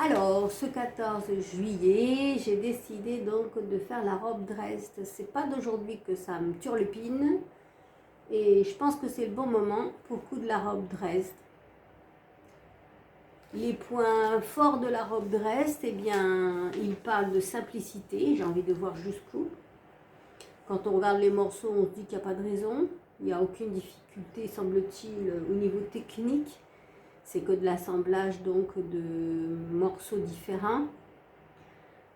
Alors, ce 14 juillet, j'ai décidé donc de faire la robe Dresde. C'est pas d'aujourd'hui que ça me turlupine. Et je pense que c'est le bon moment pour coudre la robe Dresde. Les points forts de la robe Dresde, eh bien, il parle de simplicité. J'ai envie de voir jusqu'où. Quand on regarde les morceaux, on se dit qu'il n'y a pas de raison. Il n'y a aucune difficulté, semble-t-il, au niveau technique. C'est que de l'assemblage donc de morceaux différents.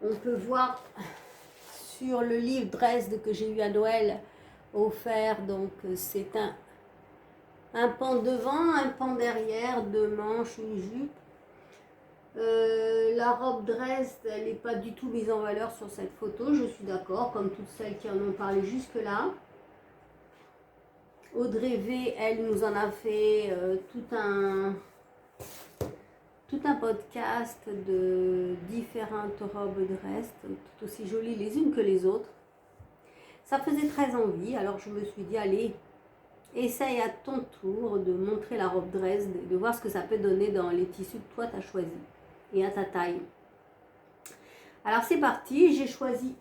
On peut voir sur le livre Dresde que j'ai eu à Noël offert, donc c'est un pan devant, un pan derrière, deux manches, une jupe. La robe Dresde, elle n'est pas du tout mise en valeur sur cette photo, je suis d'accord, comme toutes celles qui en ont parlé jusque-là. Audrey V, elle nous en a fait tout un podcast de différentes robes Dresde, tout aussi jolies les unes que les autres. Ça faisait très envie, alors je me suis dit, allez, essaye à ton tour de montrer la robe Dresde et de voir ce que ça peut donner dans les tissus que toi tu as choisi et à ta taille. Alors c'est parti, j'ai choisi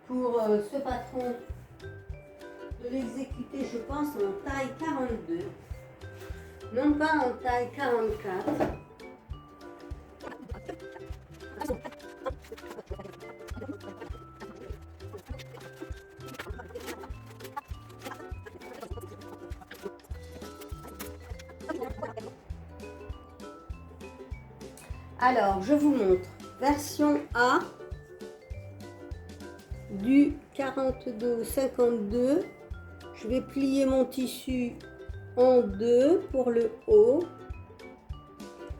pour ce patron de l'exécuter, je pense, en taille 42, non pas en taille 44. Alors, je vous montre version A du 42 52. Je vais plier mon tissu en deux pour le haut.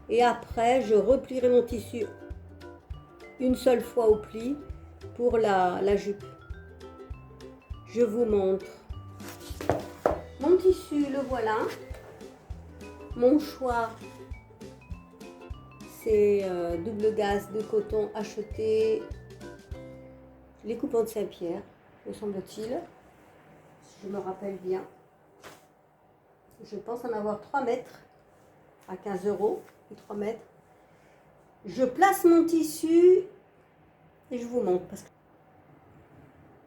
Et après, je replierai mon tissu une seule fois au pli pour la jupe. Je vous montre. Mon tissu, le voilà. Mon choix, c'est double gaze de coton acheté les coupons de Saint-Pierre, me semble-t-il, si je me rappelle bien. Je pense en avoir 3 mètres à 15 € et 3 mètres. Je place mon tissu et je vous montre. Parce que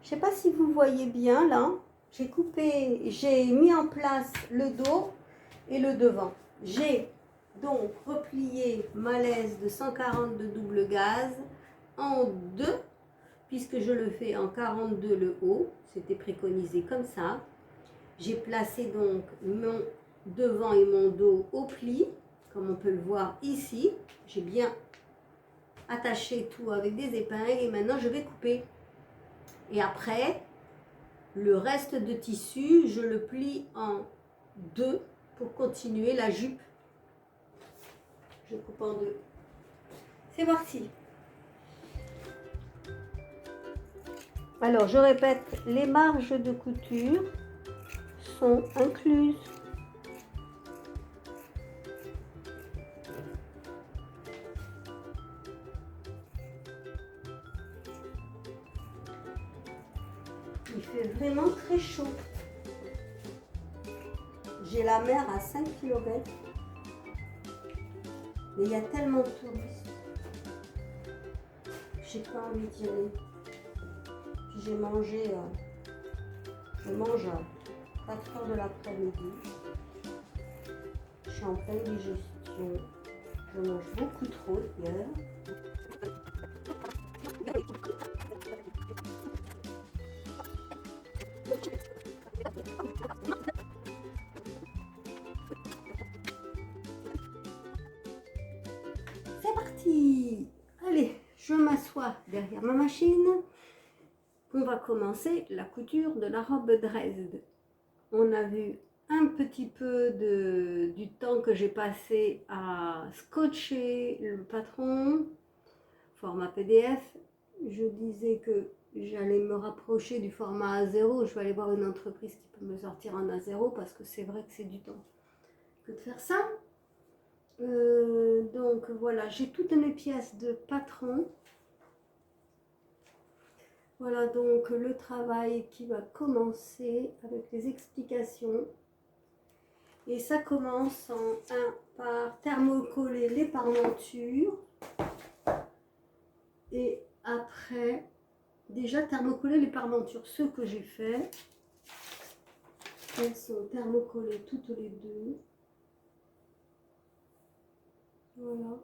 je ne sais pas si vous voyez bien là. J'ai coupé, j'ai mis en place le dos et le devant. J'ai donc replié ma laisse de 140 de double gaze en deux, puisque je le fais en 42 le haut, c'était préconisé comme ça. J'ai placé donc mon devant et mon dos au pli, comme on peut le voir ici. J'ai bien attaché tout avec des épingles et maintenant je vais couper. Et après, le reste de tissu, je le plie en deux pour continuer la jupe. Je coupe en deux. C'est parti. Alors, je répète, les marges de couture sont incluses. Il fait vraiment très chaud. J'ai la mer à 5 km. Mais il y a tellement de touristes. J'ai pas envie d'y aller. Puis j'ai mangé, je mange à 4 h de l'après-midi. Je suis en pleine digestion. Je mange beaucoup trop hier. C'est parti! Allez, je m'assois derrière ma machine. On va commencer la couture de la robe Dresde. On a vu un petit peu du temps que j'ai passé à scotcher le patron, format PDF. Je disais que j'allais me rapprocher du format A0. Je vais aller voir une entreprise qui peut me sortir en A0 parce que c'est vrai que c'est du temps que de faire ça. Donc voilà, j'ai toutes mes pièces de patron. Voilà donc le travail qui va commencer avec les explications. Et ça commence en par thermocoller les parmentures. Et après, déjà thermocoller les parmentures, ceux que j'ai fait, elles sont thermocollées toutes les deux. Voilà,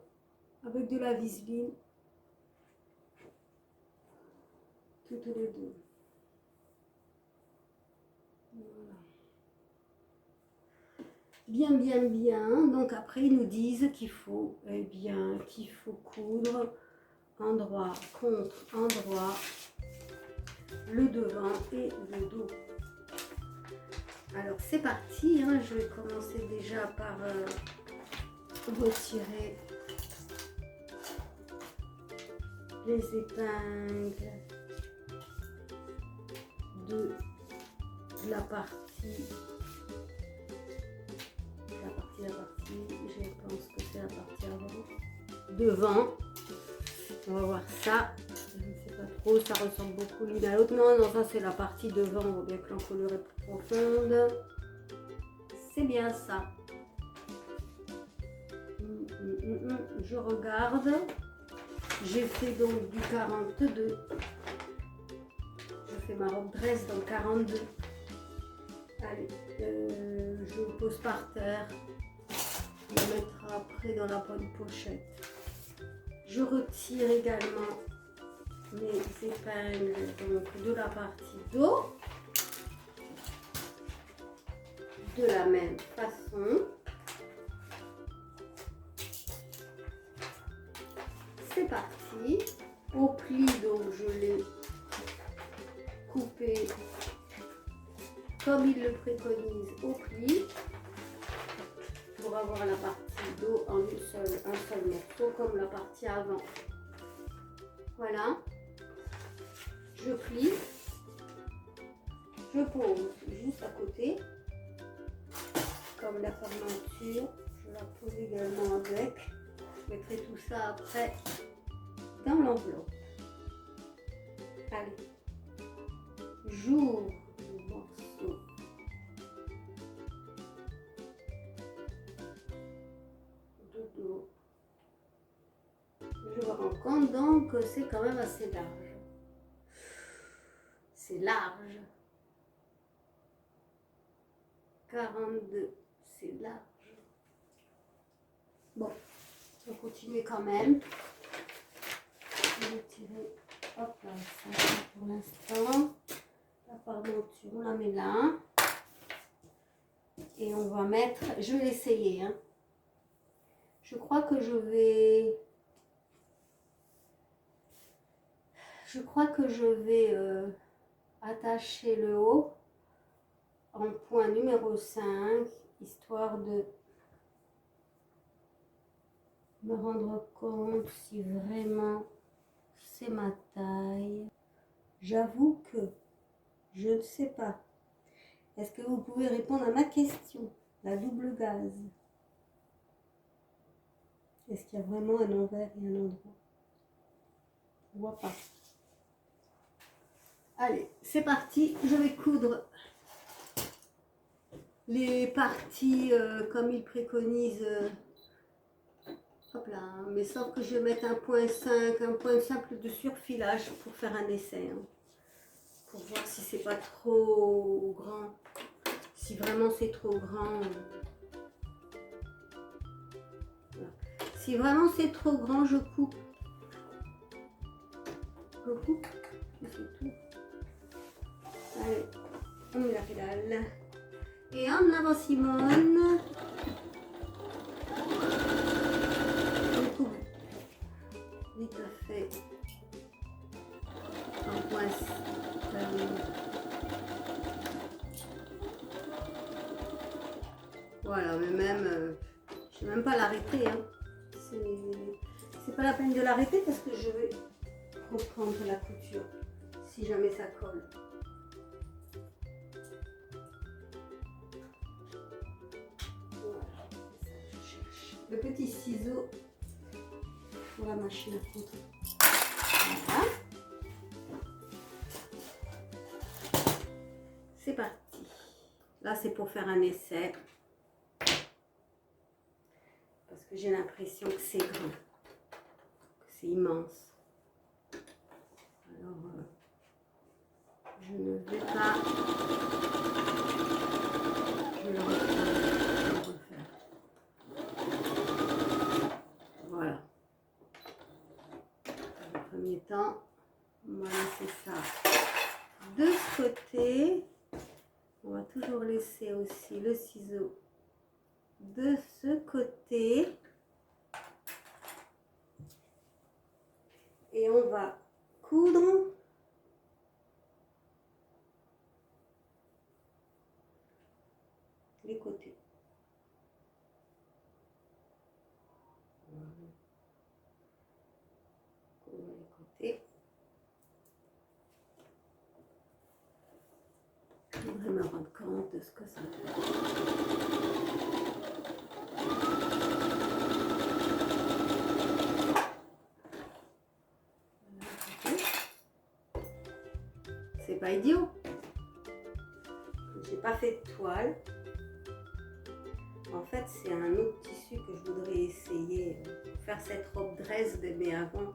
avec de la viseline, toutes les deux. Voilà. Bien, bien, bien. Donc après, ils nous disent qu'il faut, eh bien, qu'il faut coudre endroit contre endroit, le devant et le dos. Alors c'est parti, hein. Je vais commencer déjà par retirer les épingles de la partie, je pense que c'est la partie avant, devant. On va voir ça, je ne sais pas trop, ça ressemble beaucoup l'une à l'autre. Non, non, ça c'est la partie devant, on voit bien que l'encolure est plus profonde. C'est bien ça. Je regarde. J'ai fait donc du 42. Je fais ma robe dress dans 42. Allez, je le pose par terre. Je le mettrai après dans la bonne pochette. Je retire également mes épingles donc, de la partie dos. De la même façon. C'est parti. Au pli, donc je l'ai coupé comme il le préconise au pli pour avoir la partie dos en un seul morceau comme la partie avant. Voilà. Je plie. Je pose juste à côté. Comme la fermeture, je la pose également avec. Je mettrai tout ça après dans l'enveloppe. Allez, j'ouvre le morceau de dos. Je me rends compte donc que c'est quand même assez large. C'est large. 42, c'est large. Bon, on va continuer quand même. Je vais tirer, hop là, ça pour l'instant. La parmenture, on la met là. Et on va mettre, je vais l'essayer. Hein. Je crois que je vais attacher le haut en point numéro 5, histoire de me rendre compte si vraiment c'est ma taille. J'avoue que je ne sais pas. Est-ce que vous pouvez répondre à ma question? La double gaze. Est-ce qu'il y a vraiment un envers et un endroit? On ne voit pas. Allez, c'est parti. Je vais coudre les parties comme il préconise. Hop là, mais sauf que je vais mettre un point simple de surfilage pour faire un essai. Hein, pour voir si c'est pas trop grand. Si vraiment c'est trop grand. Voilà. Si vraiment c'est trop grand, je coupe. Je coupe. Et c'est tout. Allez, on met la pédale. Et en avant Simone. Je coupe vite fait. En point. Voilà, mais même, je ne vais même pas l'arrêter. Hein. C'est pas la peine de l'arrêter parce que je vais reprendre la couture si jamais ça colle. Voilà, je cherche le petit ciseau pour la machine à coudre. Voilà. C'est parti. Là, c'est pour faire un essai. que j'ai l'impression que c'est grand, que c'est immense. Alors, je ne vais pas... Je vais le refaire. Voilà. Dans le premier temps, on va laisser ça de ce côté. On va toujours laisser aussi le ciseau de ce côté. Et on va coudre les côtés. Coudre les côtés. Je voudrais me rendre compte de ce que ça fait. C'est pas idiot. J'ai pas fait de toile. En fait, c'est un autre tissu que je voudrais essayer pour faire cette robe dress, mais avant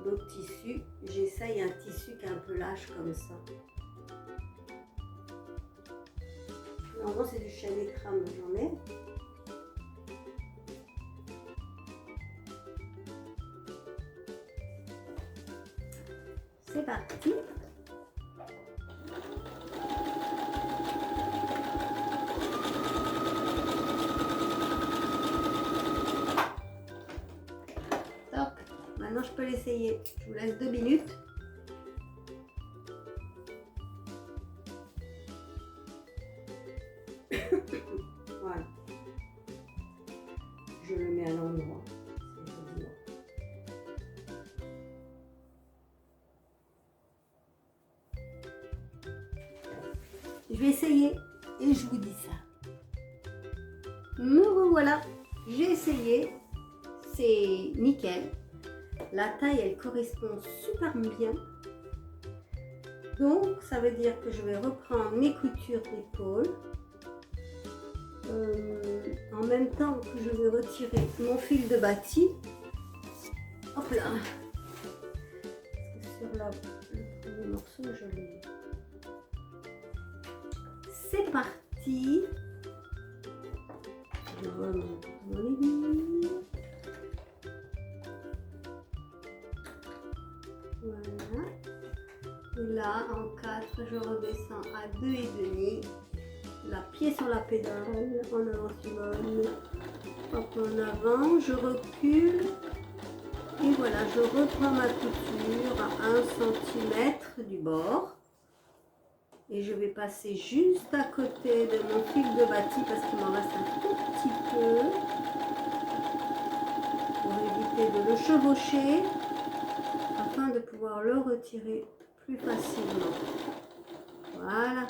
l'autre tissu, j'essaye un tissu qui est un peu lâche comme ça. Normalement, c'est du chêne écrame, j'en ai. C'est parti. Top. Maintenant, je peux l'essayer. Je vous laisse 2 minutes. Voilà. Je le mets à l'endroit. Je vais essayer et je vous dis ça. Me revoilà. J'ai essayé. C'est nickel. La taille, elle correspond super bien. Donc, ça veut dire que je vais reprendre mes coutures d'épaule. En même temps que je vais retirer mon fil de bâti. Hop là. Parce que sur le premier morceau, je l'ai. C'est parti. Je remonte mon aiguille. Voilà. Et là, en 4, je redescends à 2,5. La pied sur la pédale, en avant Simone, hop en avant, je recule et voilà, je reprends ma couture à 1 cm du bord et je vais passer juste à côté de mon fil de bâti parce qu'il m'en reste un tout petit peu pour éviter de le chevaucher afin de pouvoir le retirer plus facilement. Voilà.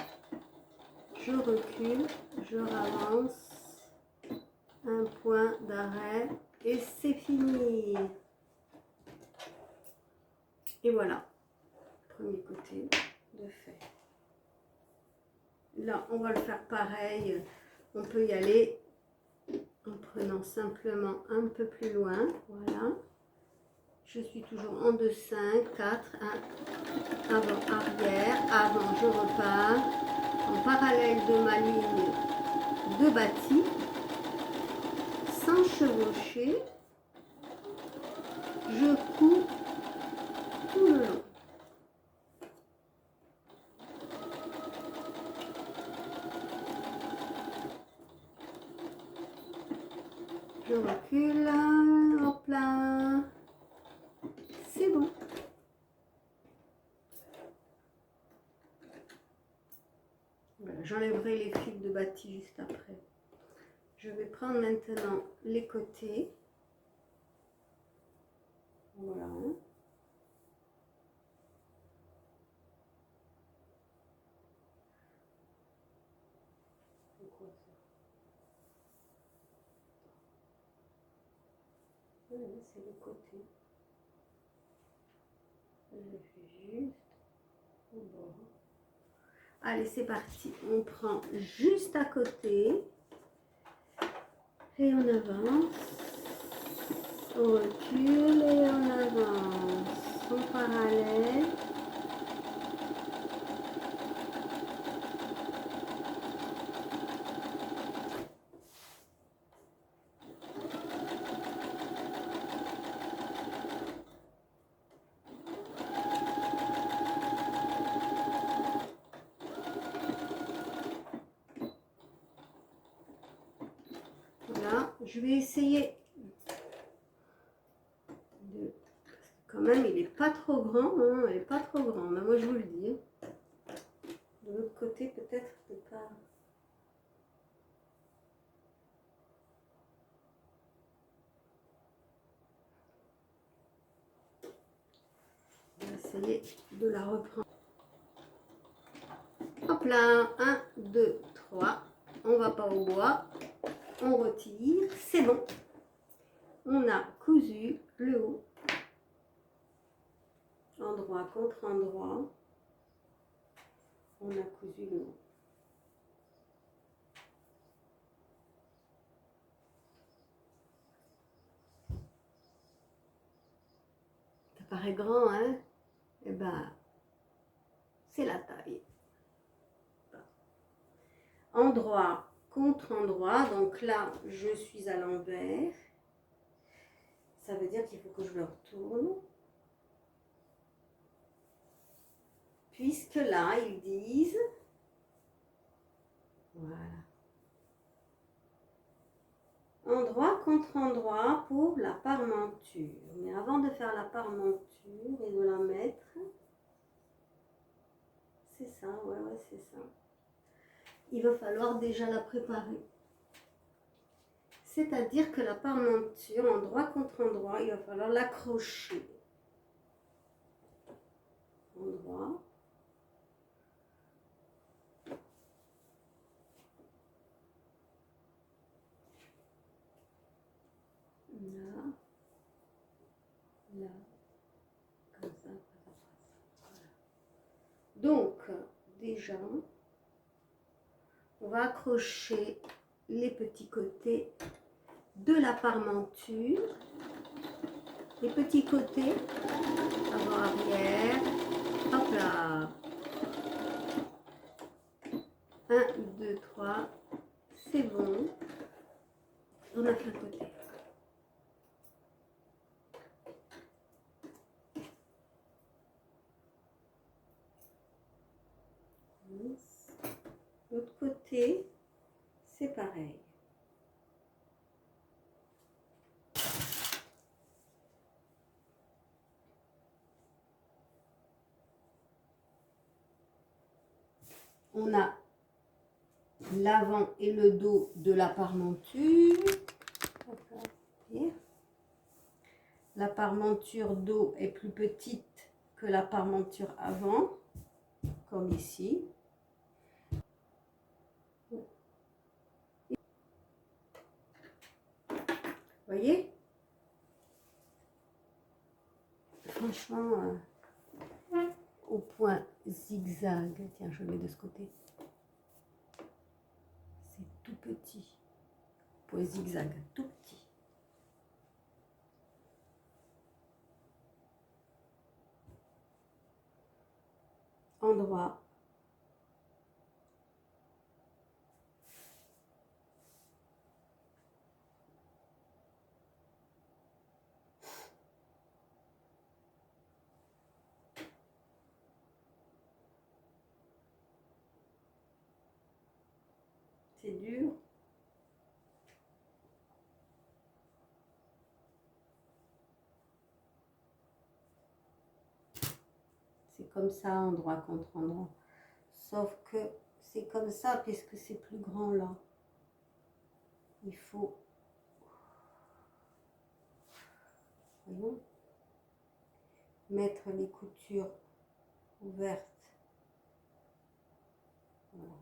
Je recule, je ravance, un point d'arrêt et c'est fini. Et voilà, premier côté de fait. Là, on va le faire pareil. On peut y aller en prenant simplement un peu plus loin. Voilà. Je suis toujours en 2, 5, 4, 1, avant, arrière, avant, je repars. En parallèle de ma ligne de bâti, sans chevaucher, je couds tout le long. Je recule, hop là, c'est bon. Voilà, j'enlèverai les fils de bâti juste après. Je vais prendre maintenant les côtés. Voilà. C'est quoi ça? Voilà, c'est le côté. Je fais juste au bord. Allez, c'est parti. On prend juste à côté et on avance. On recule et on avance en parallèle. Voilà, je vais essayer de... Quand même, il n'est pas trop grand, hein, il n'est pas trop grand, mais moi je vous le dis. De l'autre côté, peut-être pas... On va essayer de la reprendre. Hop là, 1, 2, 3. On va pas au bois. On retire, c'est bon. On a cousu le haut. Endroit contre endroit. On a cousu le haut. Ça paraît grand, hein? Eh ben, c'est la taille. Endroit contre endroit, donc là je suis à l'envers, ça veut dire qu'il faut que je le retourne, puisque là ils disent, voilà, endroit contre endroit pour la parmenture. Mais avant de faire la parmenture et de la mettre, c'est ça, ouais, c'est ça, il va falloir déjà la préparer. C'est-à-dire que la parmenture, endroit contre endroit, il va falloir l'accrocher. Endroit. Là. Là. Comme ça. Voilà. Donc, déjà, on va accrocher les petits côtés de la parmenture, les petits côtés avant-arrière, hop là, 1, 2, 3, c'est bon, on a fait un côté. L'autre côté, c'est pareil. On a l'avant et le dos de la parmenture. La parmenture dos est plus petite que la parmenture avant, comme ici. Voyez? Franchement, au point zigzag. Tiens, je le mets de ce côté. C'est tout petit. Point zigzag, tout petit. Endroit. C'est dur. C'est comme ça, endroit contre endroit. Sauf que c'est comme ça, puisque c'est plus grand là. Il faut... Voyons, mettre les coutures ouvertes. Voilà.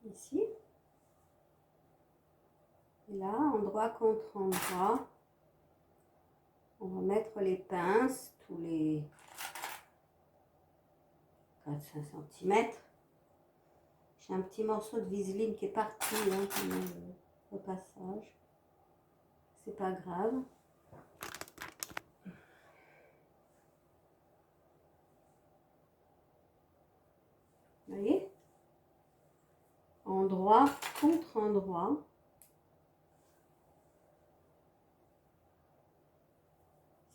Ici. Et là, endroit contre endroit, on va mettre les pinces, tous les pas 5 cm. J'ai un petit morceau de Viseline qui est parti hein, pendant le passage. C'est pas grave. Vous voyez? Endroit contre endroit.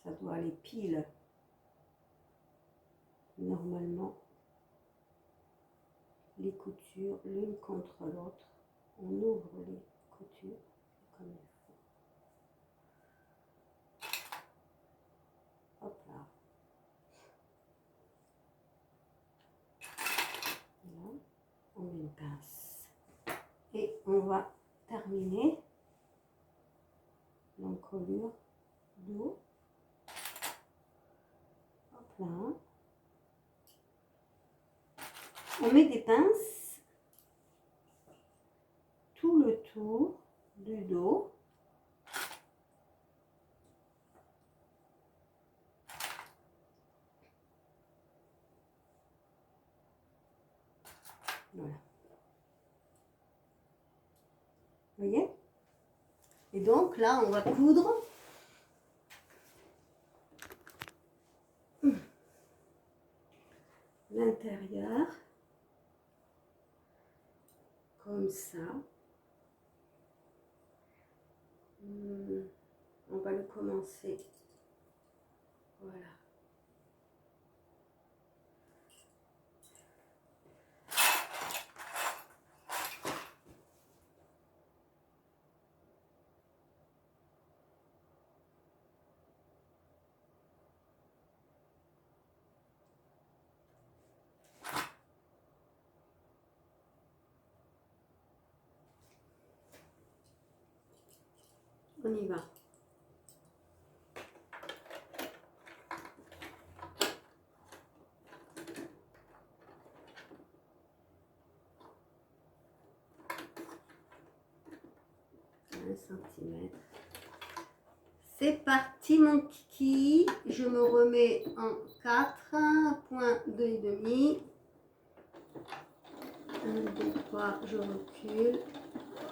Ça doit aller pile. Normalement, les coutures l'une contre l'autre. On ouvre les coutures comme il faut. Hop là. Là, on met une pince. Et on va terminer l'encolure d'eau. Hop là. On met des pinces tout le tour du dos. Voilà. Vous voyez? Et donc là, on va coudre l'intérieur comme ça. On va le commencer. Voilà. On y va. Centimètres. C'est parti mon kiki. Je me remets en 4 points de demi. 1, 2, 3, je recule.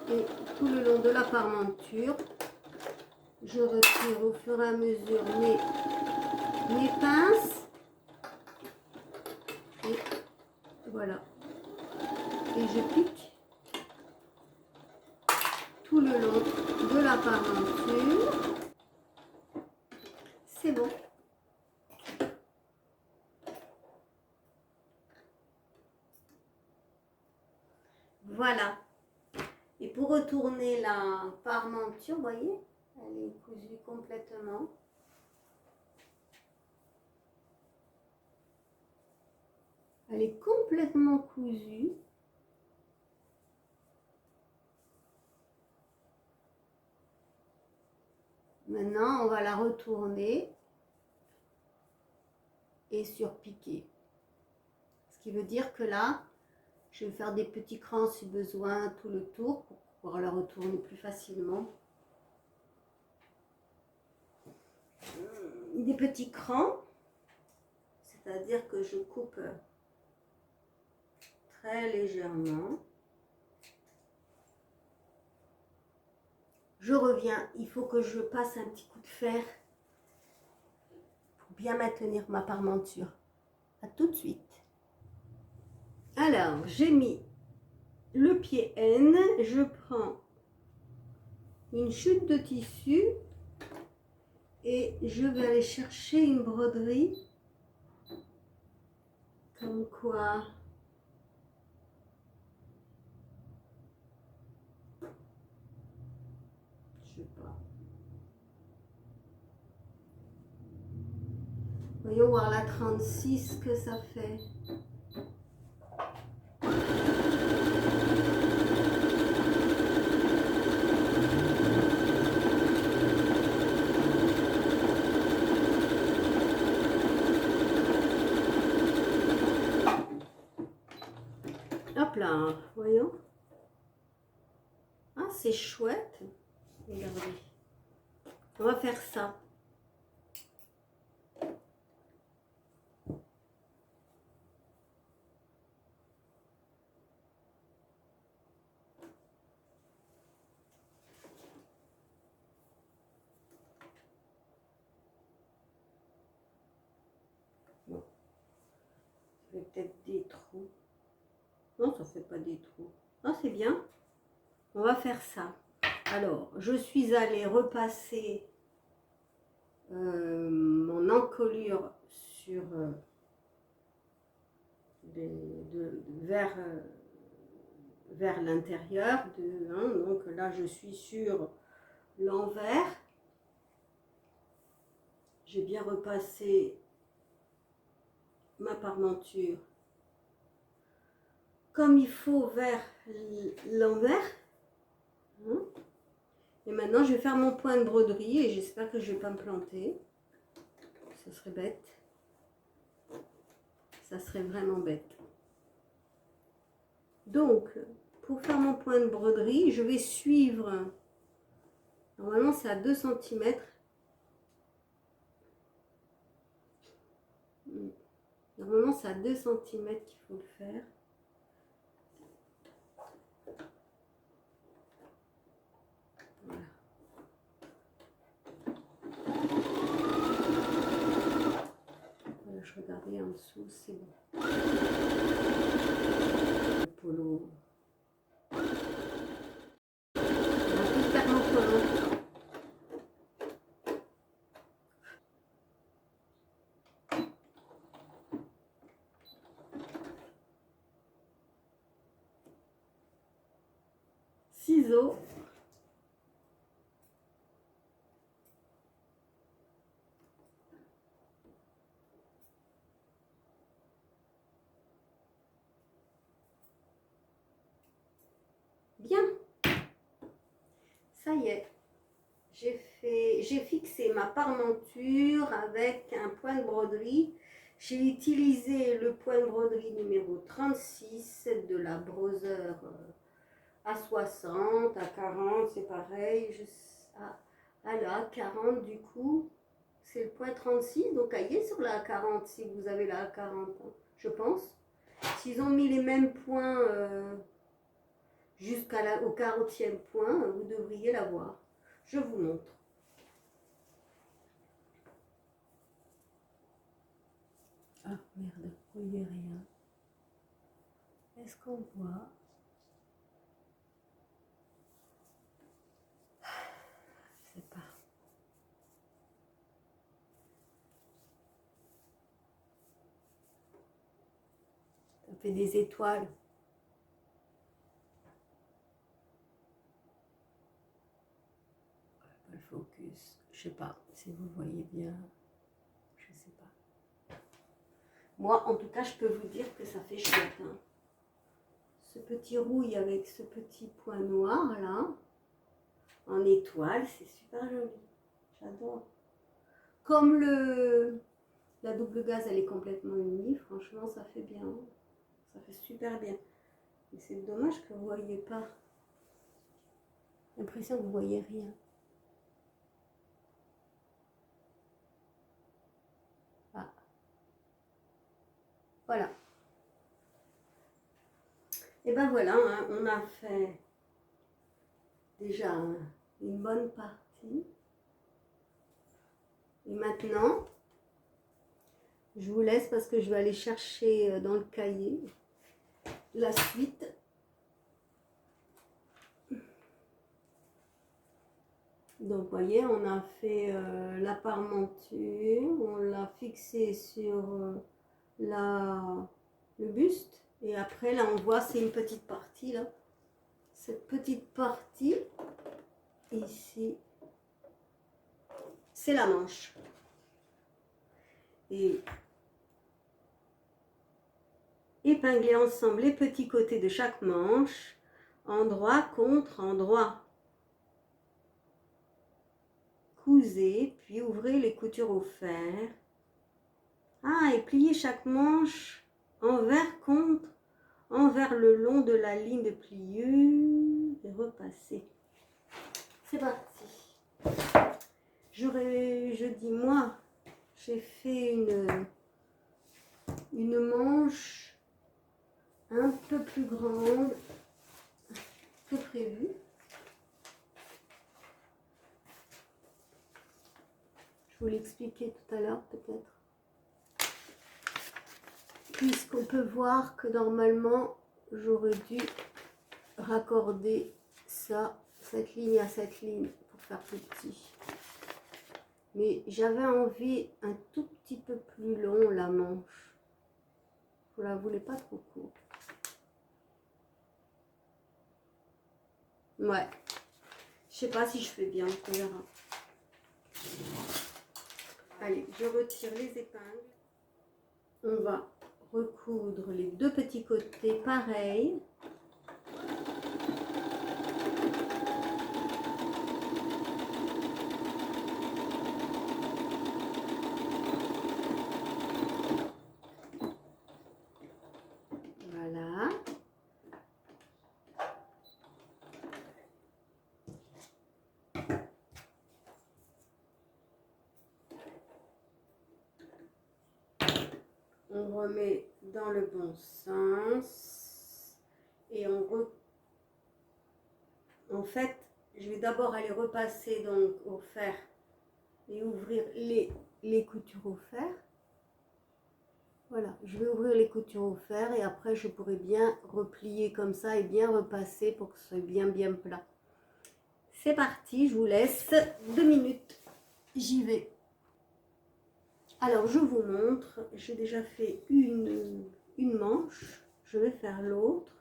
Et tout le long de la parmenture, je retire au fur et à mesure mes pinces. Et voilà. Et je pique tout le long de la parmenture. C'est bon. Voilà. Et pour retourner la parmenture, vous voyez, elle est cousue complètement. Elle est complètement cousue. Maintenant, on va la retourner et surpiquer. Ce qui veut dire que là, je vais faire des petits crans si besoin tout le tour pour pouvoir la retourner plus facilement. Des petits crans, c'est-à-dire que je coupe très légèrement. Je reviens, il faut que je passe un petit coup de fer pour bien maintenir ma parmenture. À tout de suite. Alors, j'ai mis le pied N, je prends une chute de tissu et je vais aller chercher une broderie comme quoi je sais pas. Voyons voir la 36 que ça fait. Hop là, voyons. Ah, c'est chouette. Regardez. On va faire ça. peut-être des trous. Non, ça fait pas des trous. Ah, c'est bien. On va faire ça. Alors, je suis allée repasser mon encolure sur vers l'intérieur. Donc là, je suis sur l'envers. J'ai bien repassé ma parmenture comme il faut vers l'envers. Et maintenant, je vais faire mon point de broderie et j'espère que je ne vais pas me planter. Ça serait bête. Ça serait vraiment bête. Donc, pour faire mon point de broderie, je vais suivre. Normalement, c'est à 2 cm. Normalement, c'est à 2 cm qu'il faut le faire. Voilà. Voilà, je regardais en dessous, c'est bon. Le polo. On va tout faire mon polo. Ciseaux. Bien. Ça y est. J'ai fixé ma parmenture avec un point de broderie. J'ai utilisé le point de broderie numéro 36 de la Brother à 60, à 40, c'est pareil. À 40 du coup, c'est le point 36. Donc ayez sur la 40 si vous avez la 40, je pense. S'ils ont mis les mêmes points jusqu'au 40e point, vous devriez l'avoir. Je vous montre. Ah merde, il n'y a rien. Est-ce qu'on voit? Je sais pas. Ça fait des étoiles. Le focus, je sais pas si vous voyez bien. Je sais pas. Moi, en tout cas, je peux vous dire que ça fait chouette. Hein. Ce petit rouille avec ce petit point noir là, en étoile, c'est super joli. J'adore. Comme la double gaze, elle est complètement unie, franchement, ça fait bien. Ça fait super bien. Mais c'est dommage que vous ne voyez pas. J'ai l'impression que vous ne voyez rien. Ah. Voilà. Et ben voilà, hein, on a fait déjà une bonne partie. Et maintenant, je vous laisse parce que je vais aller chercher dans le cahier la suite. Donc, vous voyez, on a fait la parmenture, on l'a fixé sur le buste. Et après, là, on voit, c'est une petite partie, là. Cette petite partie, ici, c'est la manche. Et épingler ensemble les petits côtés de chaque manche, endroit contre endroit. Cousez, puis ouvrez les coutures au fer. Ah, et pliez chaque manche envers contre, envers le long de la ligne de pliure et repassez. C'est parti. Je dis moi, j'ai fait une manche un peu plus grande que prévu. Je vous l'expliquais tout à l'heure peut-être. puisqu'on peut voir que normalement j'aurais dû raccorder ça, cette ligne à cette ligne pour faire plus petit. Mais j'avais envie un tout petit peu plus long la manche. Je la voulais pas trop courte. Ouais. Je sais pas si je fais bien, on verra. Allez, je retire les épingles. On va recoudre les deux petits côtés pareil. Voilà. On remet dans le bon sens et en fait, je vais d'abord aller repasser donc au fer et ouvrir les coutures au fer. Voilà, je vais ouvrir les coutures au fer et après je pourrai bien replier comme ça et bien repasser pour que ce soit bien plat. C'est parti, je vous laisse 2 minutes, j'y vais. Alors je vous montre, j'ai déjà fait une manche, je vais faire l'autre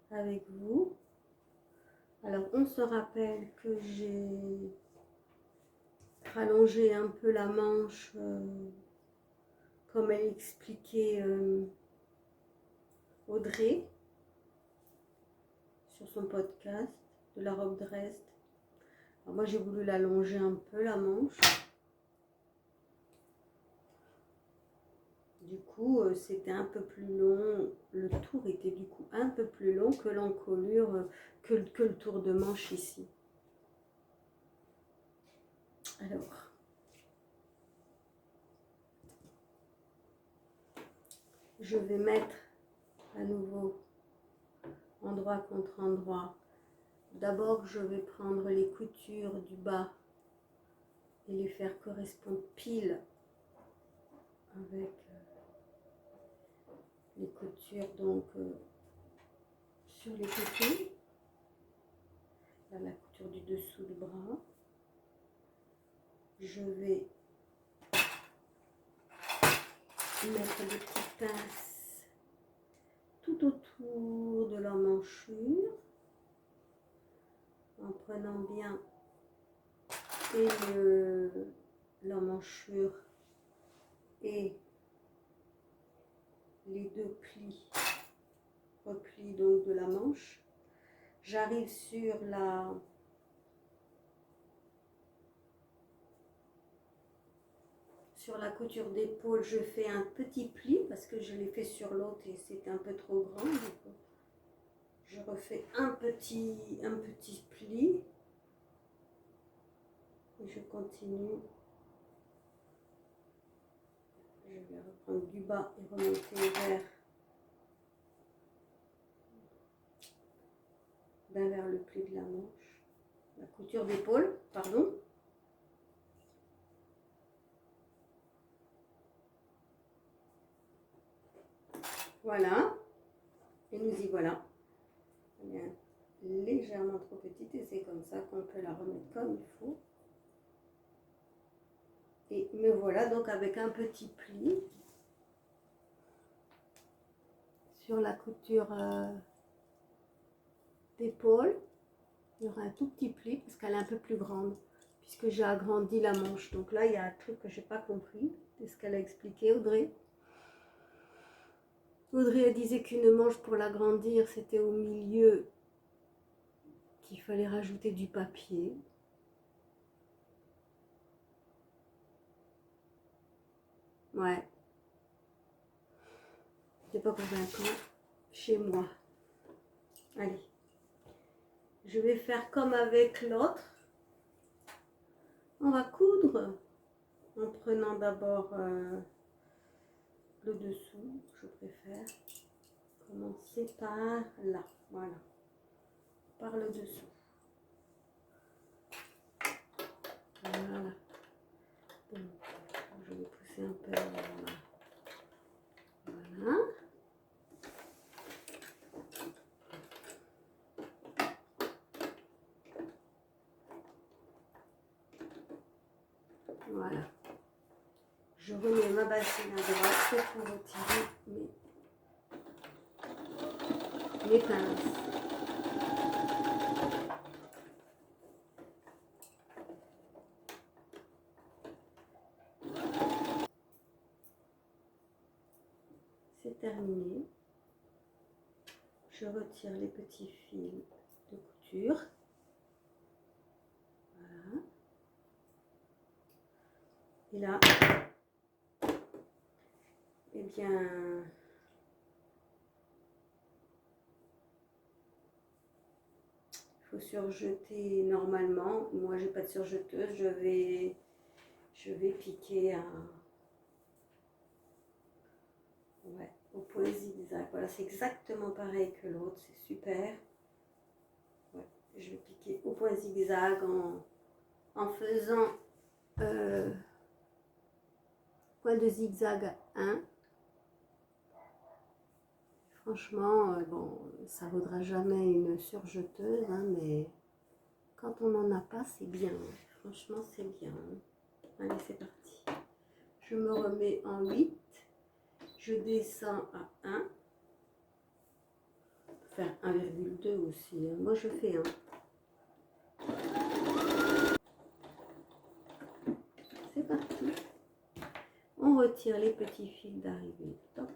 avec vous. Alors on se rappelle que j'ai rallongé un peu la manche comme elle expliquait Audrey sur son podcast de la robe de reste. Alors moi j'ai voulu l'allonger un peu la manche. Du coup c'était un peu plus long, le tour était du coup un peu plus long que l'encolure, que le tour de manche ici. Alors, je vais mettre à nouveau endroit contre endroit. D'abord, je vais prendre les coutures du bas et les faire correspondre pile avec les coutures donc sur les côtés. Là, la couture du dessous du bras. Je vais mettre des petites pinces tout autour de l'emmanchure en prenant bien et l'emmanchure et les deux plis, replis donc de la manche. J'arrive sur la couture d'épaule, je fais un petit pli parce que je l'ai fait sur l'autre et c'était un peu trop grand. Donc je refais un petit pli et je continue. Je vais reprendre du bas et remonter vers le pli de la manche, la couture d'épaule, pardon. Voilà, et nous y voilà. Elle est légèrement trop petite et c'est comme ça qu'on peut la remettre comme il faut. Et me voilà donc avec un petit pli sur la couture d'épaule. Il y aura un tout petit pli parce qu'elle est un peu plus grande puisque j'ai agrandi la manche. Donc là, il y a un truc que je n'ai pas compris. C'est ce qu'elle a expliqué, Audrey. Audrey disait qu'une manche pour l'agrandir, c'était au milieu qu'il fallait rajouter du papier. Ouais. C'est pas convaincant chez moi. Allez. Je vais faire comme avec l'autre. On va coudre en prenant d'abord le dessous, je préfère. Commencer par là, voilà. Par le dessous. Voilà. Donc, je vais pousser un peu. Voilà. Voilà. Je remets ma bassine à droite pour retirer mes pinces. C'est terminé. Je retire les petits fils de couture. Voilà. Et là, eh bien, il faut surjeter normalement. Moi, j'ai pas de surjeteuse. Je vais piquer au point zigzag. Voilà, c'est exactement pareil que l'autre. C'est super. Ouais, je vais piquer au point zigzag en faisant point de zigzag 1. Franchement, bon, ça vaudra jamais une surjeteuse, hein, mais quand on n'en a pas, c'est bien. Franchement, c'est bien. Allez, c'est parti. Je me remets en 8. Je descends à 1. On peut faire 1,2 aussi. Hein. Moi, je fais 1. C'est parti. On retire les petits fils d'arrivée. Toc.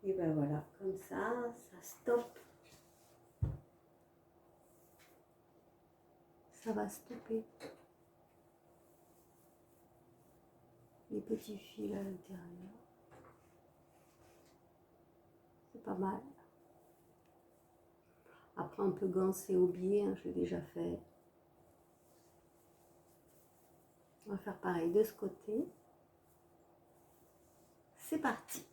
Et ben voilà, comme ça stoppe. Ça va stopper les petits fils à l'intérieur. C'est pas mal. Après, on peut ganser au biais, hein, je l'ai déjà fait. On va faire pareil de ce côté. C'est parti.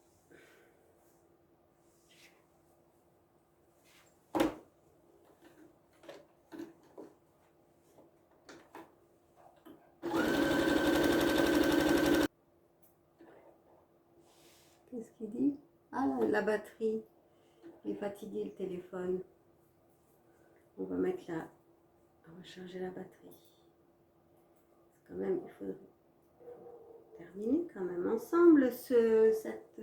Qu'est-ce qu'il dit? Ah, la batterie. Il est fatigué, le téléphone. On va mettre là. On va charger la batterie. Quand même, il faut terminer quand même ensemble cette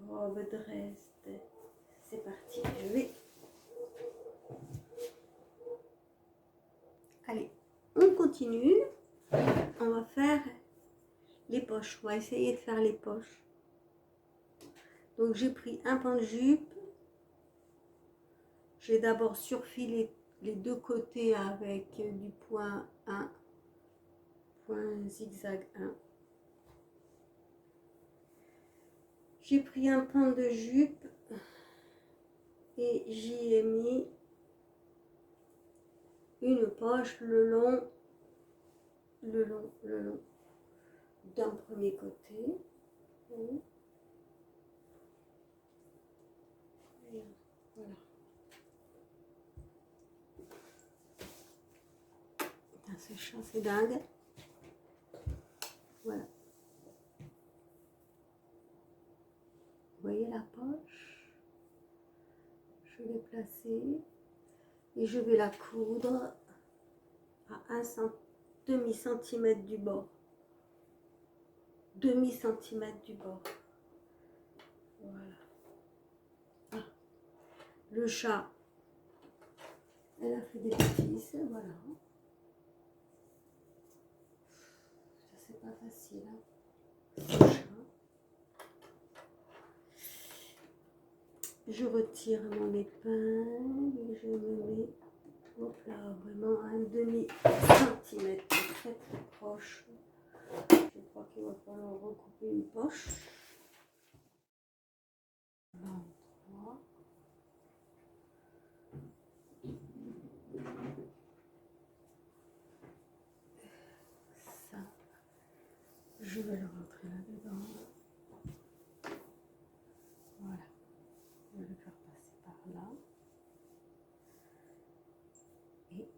robe de reste. C'est parti. Je vais. Allez, on continue. On va faire les poches. On va essayer de faire les poches. Donc j'ai pris un pan de jupe. J'ai d'abord surfilé les deux côtés avec du point 1, point zigzag 1. J'ai pris un pan de jupe et j'y ai mis une poche le long d'un premier côté. Voilà. Ce chat, c'est dingue. Voilà. Vous voyez la poche? Je vais placer et je vais la coudre à demi centimètre du bord. Demi centimètre du bord. Voilà. Ah. Le chat, elle a fait des bêtises, voilà. Ça, c'est pas facile. Hein. Je retire mon épingle et je me mets, hop là, vraiment à un demi centimètre, très très proche. Je crois qu'il va falloir recouper une poche. 23. Ça, je vais le rentrer là-dedans. Voilà. Je vais le faire passer par là. Et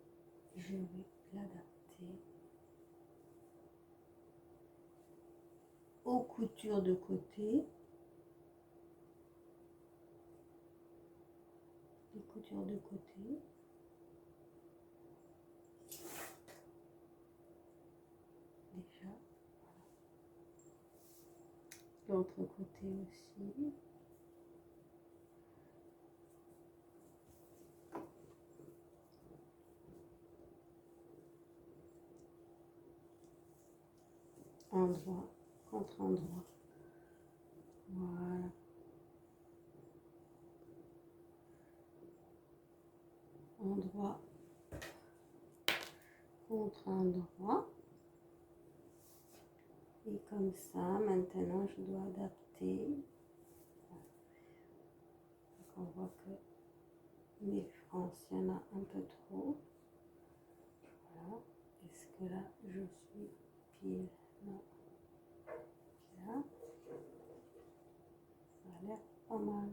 je vais l'adapter aux coutures de côté. Les coutures de côté. l'autre côté aussi. Endroit contre endroit. Voilà. Endroit contre endroit. Et comme ça, maintenant, je dois adapter. Donc on voit que mes frances, il y en a un peu trop. Voilà. Est-ce que là, je suis pile? Non. Là. Ça a l'air pas mal.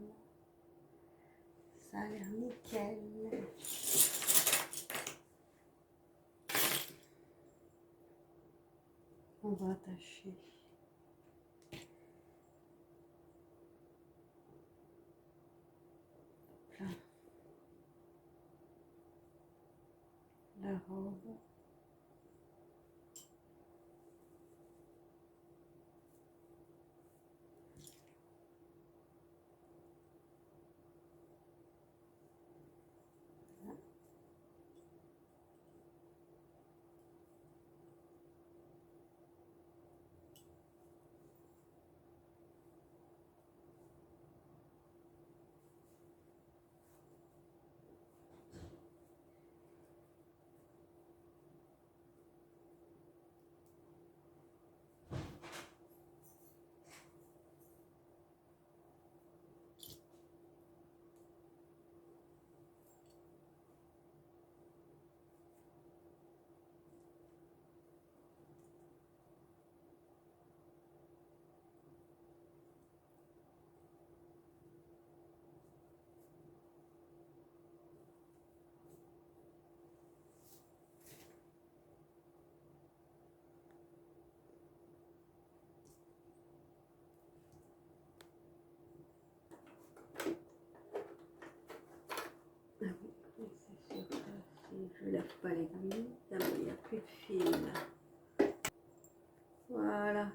Ça a l'air nickel. On va attacher. Là. La robe. Ah oui, c'est sûr que si je lève pas les grilles, il n'y a plus de fil. Voilà.